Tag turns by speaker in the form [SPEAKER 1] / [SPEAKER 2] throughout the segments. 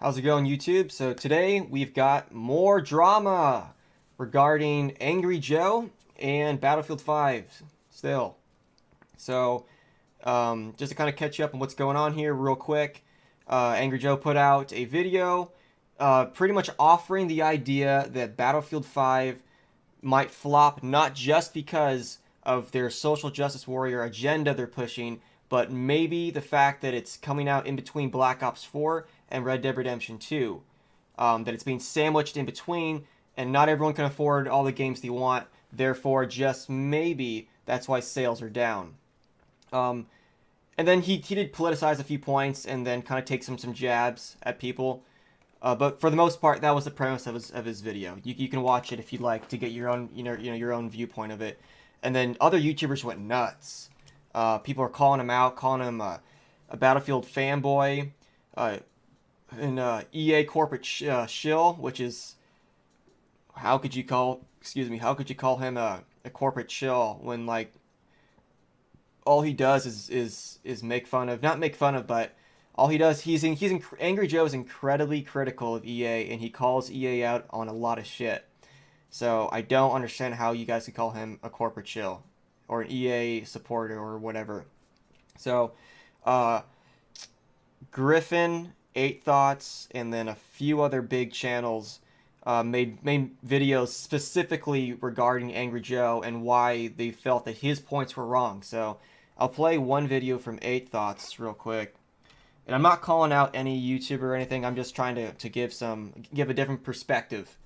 [SPEAKER 1] How's it going, YouTube? So today we've got more drama regarding Angry Joe and Battlefield 5 still. So just to kind of catch you up on what's going on here real quick, Angry Joe put out a video pretty much offering the idea that Battlefield 5 might flop not just because of their social justice warrior agenda they're pushing, but maybe the fact that it's coming out in between Black Ops 4 and Red Dead Redemption 2. That it's being sandwiched in between, and not everyone can afford all the games they want. Therefore, just maybe that's why sales are down. Um, and then he did politicize a few points and then kind of take some jabs at people. But for the most part, that was the premise of his video. You can watch it if you'd like to get your own your own viewpoint of it. And then other YouTubers went nuts. People are calling him out, calling him a Battlefield fanboy, an EA corporate shill, which is how could you call him a corporate shill when like all he does is make fun of, not make fun of, but all he does, Angry Joe is incredibly critical of EA, and he calls EA out on a lot of shit. So I don't understand how you guys could call him a corporate shill or an EA supporter or whatever. So Griffin, Eight Thoughts, and then a few other big channels made videos specifically regarding Angry Joe and why they felt that his points were wrong. So I'll play one video from Eight Thoughts real quick. And I'm not calling out any YouTuber or anything. I'm just trying to give a different perspective,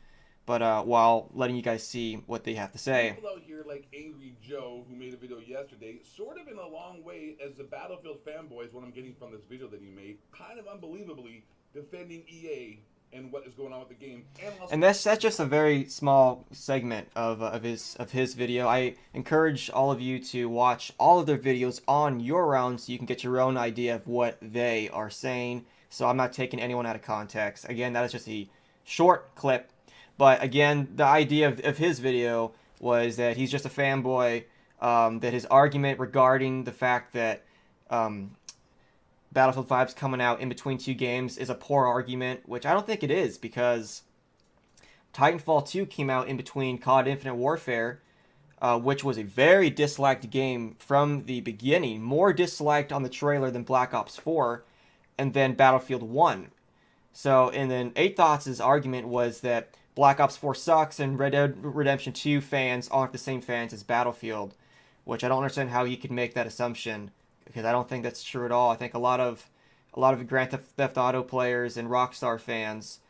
[SPEAKER 1] but while letting you guys see what they have to say.
[SPEAKER 2] People out here like Angry Joe, who made a video yesterday, sort of in a long way as the Battlefield fanboys, what I'm getting from this video that he made, kind of unbelievably defending EA and what is going on with the game.
[SPEAKER 1] And that's just a very small segment of his video. I encourage all of you to watch all of their videos on your own so you can get your own idea of what they are saying. So I'm not taking anyone out of context. Again, that is just a short clip. But again, the idea of his video was that he's just a fanboy, that his argument regarding the fact that Battlefield 5 is coming out in between two games is a poor argument, which I don't think it is, because Titanfall 2 came out in between COD Infinite Warfare, which was a very disliked game from the beginning, more disliked on the trailer than Black Ops 4, and then Battlefield 1. So, and then Eight Thoughts' argument was that Black Ops 4 sucks and Red Dead Redemption 2 fans aren't the same fans as Battlefield, which I don't understand how he could make that assumption, because I don't think that's true at all. I think a lot of Grand Theft Auto players and Rockstar fans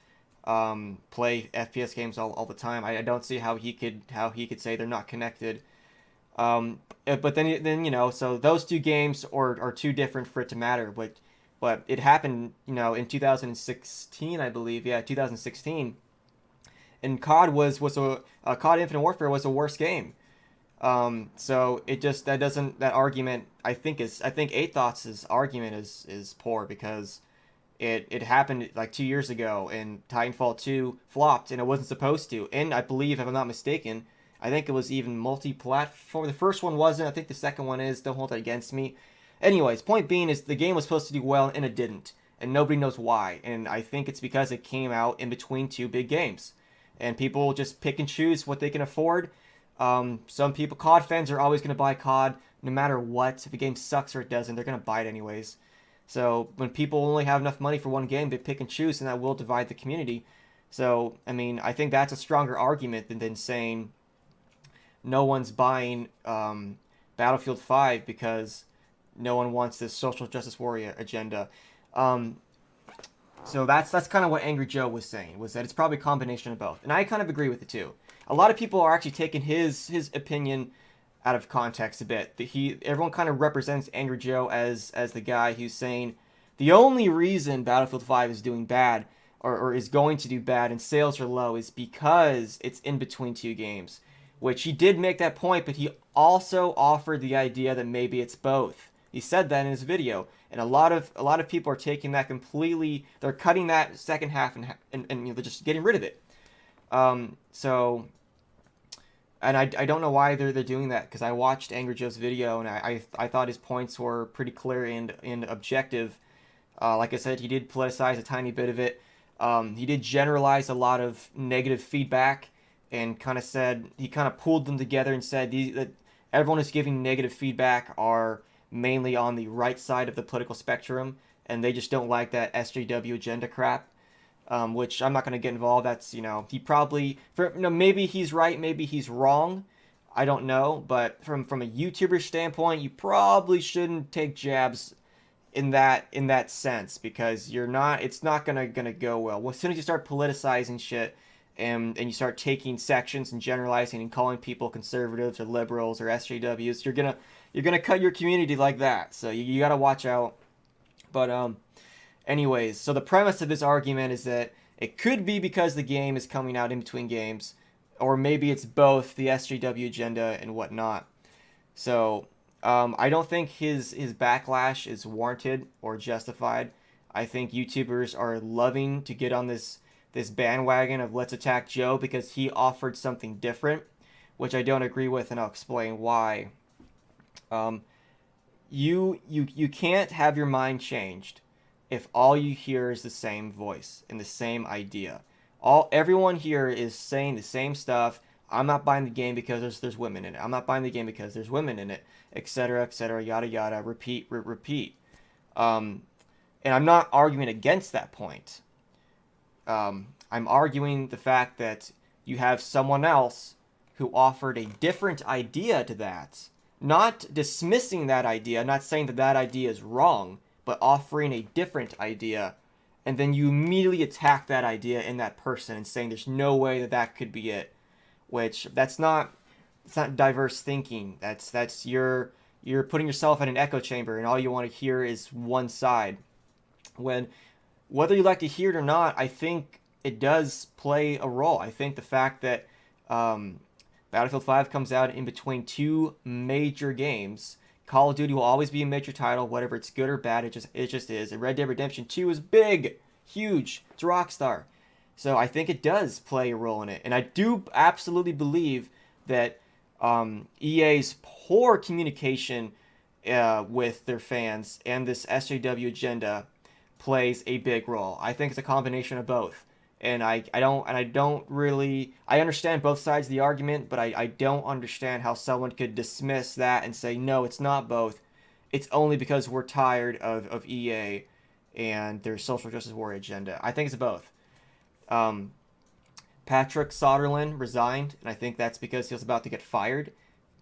[SPEAKER 1] play FPS games all the time. I don't see how he could say they're not connected. But then so those two games are too different for it to matter. But it happened in 2016, I believe. Yeah, 2016. And COD COD Infinite Warfare was a worse game. So that argument I think Eight Thoughts' argument is poor, because it happened like 2 years ago and Titanfall 2 flopped and it wasn't supposed to. And I believe, if I'm not mistaken, I think it was even multi-platform. The first one wasn't. I think the second one is. Don't hold that against me. Anyways, point being is the game was supposed to do well and it didn't. And nobody knows why. And I think it's because it came out in between two big games. And people just pick and choose what they can afford. Some people, COD fans, are always going to buy COD no matter what. If a game sucks or it doesn't, they're going to buy it anyways. So when people only have enough money for one game, they pick and choose, and that will divide the community. So, I mean, I think that's a stronger argument than saying no one's buying Battlefield 5 because no one wants this social justice warrior agenda. So that's kind of what Angry Joe was saying, was that it's probably a combination of both. And I kind of agree with it too. A lot of people are actually taking his opinion out of context a bit. Everyone kind of represents Angry Joe as the guy who's saying the only reason Battlefield 5 is doing bad or is going to do bad and sales are low is because it's in between two games. Which he did make that point, but he also offered the idea that maybe it's both. He said that in his video, and a lot of people are taking that completely. They're cutting that second half and they're just getting rid of it. So, and I don't know why they're doing that, because I watched Angry Joe's video and I thought his points were pretty clear and objective. Like I said, he did politicize a tiny bit of it. He did generalize a lot of negative feedback and kind of said he kind of pulled them together and said that everyone who's giving negative feedback are mainly on the right side of the political spectrum, and they just don't like that SJW agenda crap. Which I'm not going to get involved. That's, he probably, maybe he's right, maybe he's wrong. I don't know, but from a YouTuber standpoint, you probably shouldn't take jabs in that sense, because it's not gonna go well. Well, as soon as you start politicizing shit and you start taking sections and generalizing and calling people conservatives or liberals or SJWs, you're gonna cut your community like that. So you gotta watch out. But anyways, so the premise of this argument is that it could be because the game is coming out in between games, or maybe it's both the SJW agenda and whatnot. So I don't think his backlash is warranted or justified. I think YouTubers are loving to get on this bandwagon of let's attack Joe because he offered something different, which I don't agree with, and I'll explain why. You can't have your mind changed if all you hear is the same voice and the same idea. Everyone here is saying the same stuff. I'm not buying the game because there's women in it. I'm not buying the game because there's women in it, etc., yada yada. Repeat. And I'm not arguing against that point. I'm arguing the fact that you have someone else who offered a different idea to that, not dismissing that idea, not saying that idea is wrong, but offering a different idea, and then you immediately attack that idea in that person and saying there's no way that could be it, which it's not diverse thinking. That's you're putting yourself in an echo chamber and all you want to hear is one side. When whether you like to hear it or not, I think it does play a role. I think the fact that Battlefield 5 comes out in between two major games. Call of Duty will always be a major title, whether it's good or bad. It just is. And Red Dead Redemption 2 is big, huge. It's Rockstar. So I think it does play a role in it. And I do absolutely believe that EA's poor communication with their fans and this SJW agenda plays a big role. I think it's a combination of both. And I don't really, I understand both sides of the argument, but I don't understand how someone could dismiss that and say, no, it's not both. It's only because we're tired of EA and their social justice warrior agenda. I think it's both. Patrick Soderlund resigned, and I think that's because he was about to get fired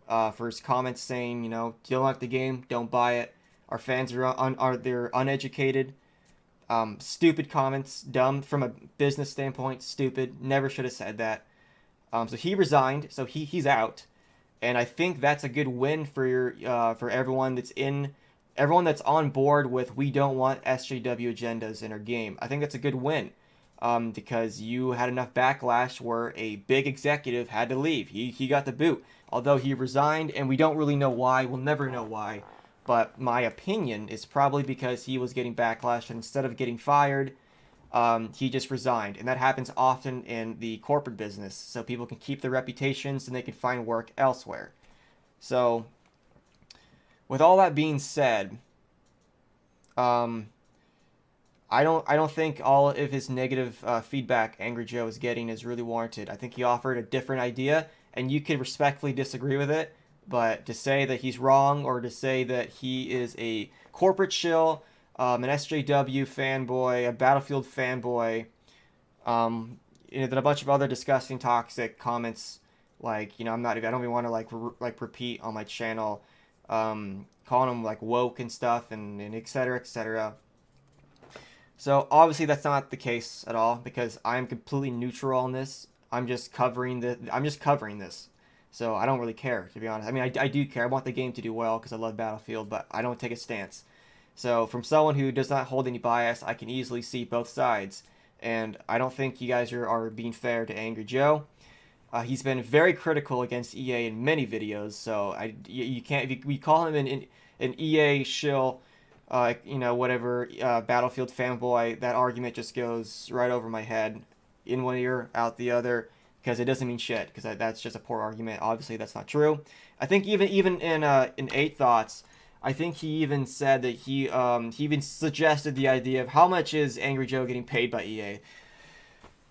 [SPEAKER 1] for his comments saying, you don't like the game, don't buy it. Our fans they're uneducated. Stupid comments, dumb from a business standpoint, stupid. Never should have said that. So he resigned, so he's out, and I think that's a good win for everyone that's on board with we don't want SJW agendas in our game. I think that's a good win, because you had enough backlash where a big executive had to leave. He got the boot, although he resigned, and we don't really know why. We'll never know why. But my opinion is probably because he was getting backlash, and instead of getting fired, he just resigned. And that happens often in the corporate business, so people can keep their reputations and they can find work elsewhere. So, with all that being said, I don't think all of his negative feedback Angry Joe is getting is really warranted. I think he offered a different idea, and you can respectfully disagree with it. But to say that he's wrong, or to say that he is a corporate shill, an SJW fanboy, a Battlefield fanboy, then a bunch of other disgusting, toxic comments, like, I don't even want to repeat on my channel, calling him like woke and stuff, and et cetera, et cetera. So obviously that's not the case at all, because I'm completely neutral on this. I'm just covering this. So I don't really care, to be honest. I mean, I do care. I want the game to do well because I love Battlefield, but I don't take a stance. So from someone who does not hold any bias, I can easily see both sides. And I don't think you guys are being fair to Angry Joe. He's been very critical against EA in many videos, so you can't, if we call him an EA shill, whatever, Battlefield fanboy, that argument just goes right over my head, in one ear, out the other. Because it doesn't mean shit, because that's just a poor argument. Obviously, that's not true. I think even in 8 Thoughts, I think he even said that he even suggested the idea of how much is Angry Joe getting paid by EA.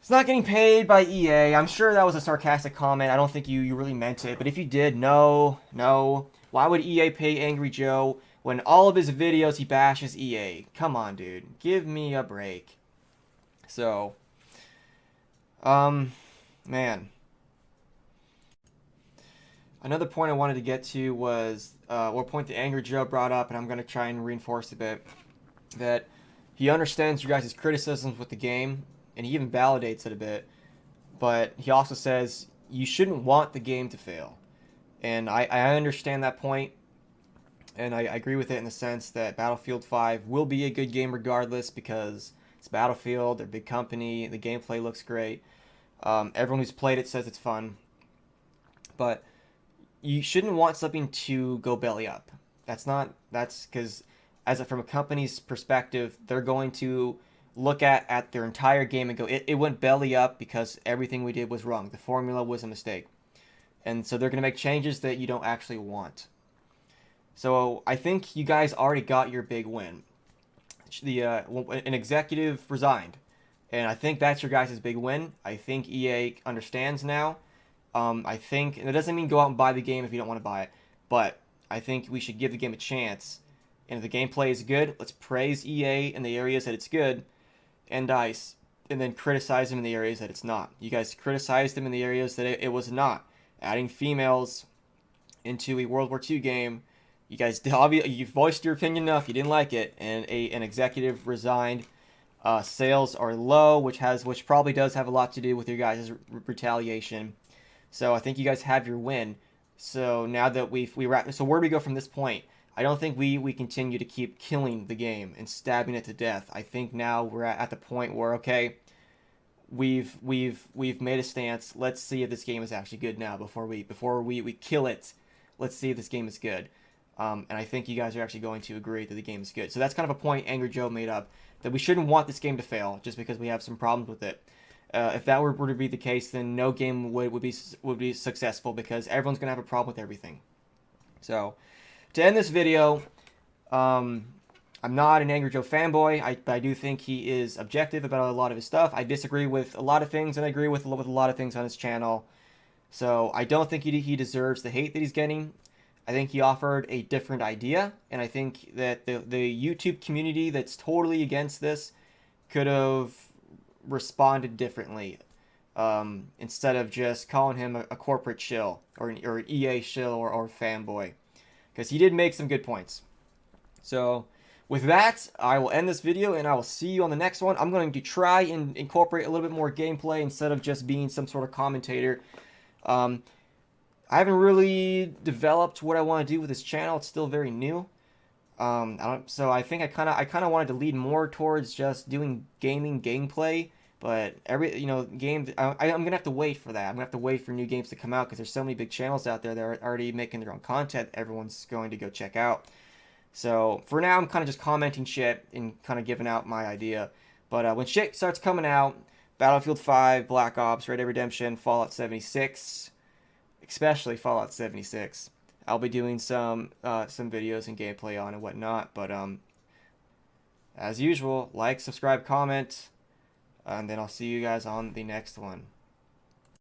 [SPEAKER 1] It's not getting paid by EA. I'm sure that was a sarcastic comment. I don't think you really meant it. But if you did, no. Why would EA pay Angry Joe when all of his videos he bashes EA? Come on, dude. Give me a break. So, man. Another point I wanted to get to was, or point that Angry Joe brought up, and I'm going to try and reinforce a bit, that he understands your guys' criticisms with the game, and he even validates it a bit, but he also says you shouldn't want the game to fail. And I understand that point, and I agree with it in the sense that Battlefield 5 will be a good game regardless because it's Battlefield, they're a big company, the gameplay looks great. Everyone who's played it says it's fun. But you shouldn't want something to go belly up. That's because from a company's perspective, they're going to look at their entire game and go, it went belly up because everything we did was wrong. The formula was a mistake. And so they're going to make changes that you don't actually want. So I think you guys already got your big win. An executive resigned. And I think that's your guys' big win. I think EA understands now. I think, and it doesn't mean go out and buy the game if you don't want to buy it, but I think we should give the game a chance. And if the gameplay is good, let's praise EA in the areas that it's good, and DICE, and then criticize them in the areas that it's not. You guys criticized them in the areas that it was not. Adding females into a World War II game, you guys you voiced your opinion enough, you didn't like it, and an executive resigned. Sales are low, which probably does have a lot to do with your guys' retaliation. So I think you guys have your win. So now that we wrap, so where do we go from this point? I don't think we continue to keep killing the game and stabbing it to death. I think now we're at the point where, okay, we've made a stance. Let's see if this game is actually good now before we kill it. Let's see if this game is good. And I think you guys are actually going to agree that the game is good. So that's kind of a point Angry Joe made up, that we shouldn't want this game to fail just because we have some problems with it. If that were to be the case, then no game would be successful because everyone's gonna have a problem with everything. So, to end this video, I'm not an Angry Joe fanboy. I do think he is objective about a lot of his stuff. I disagree with a lot of things, and I agree with a lot of things on his channel. So I don't think he deserves the hate that he's getting. I think he offered a different idea, and I think that the YouTube community that's totally against this could have responded differently, instead of just calling him a corporate shill or an EA shill or fanboy, because he did make some good points. So with that, I will end this video and I will see you on the next one. I'm going to try and incorporate a little bit more gameplay instead of just being some sort of commentator. I haven't really developed what I want to do with this channel. It's still very new. So I think I kind of wanted to lead more towards just doing gaming gameplay, but I'm gonna have to wait for that. I'm gonna have to wait for new games to come out because there's so many big channels out there that are already making their own content. Everyone's going to go check out. So for now, I'm kind of just commenting shit and kind of giving out my idea. But when shit starts coming out, Battlefield 5, Black Ops, Red Dead Redemption, Fallout 76, especially Fallout 76. I'll be doing some videos and gameplay on and whatnot, but as usual, like, subscribe, comment, and then I'll see you guys on the next one.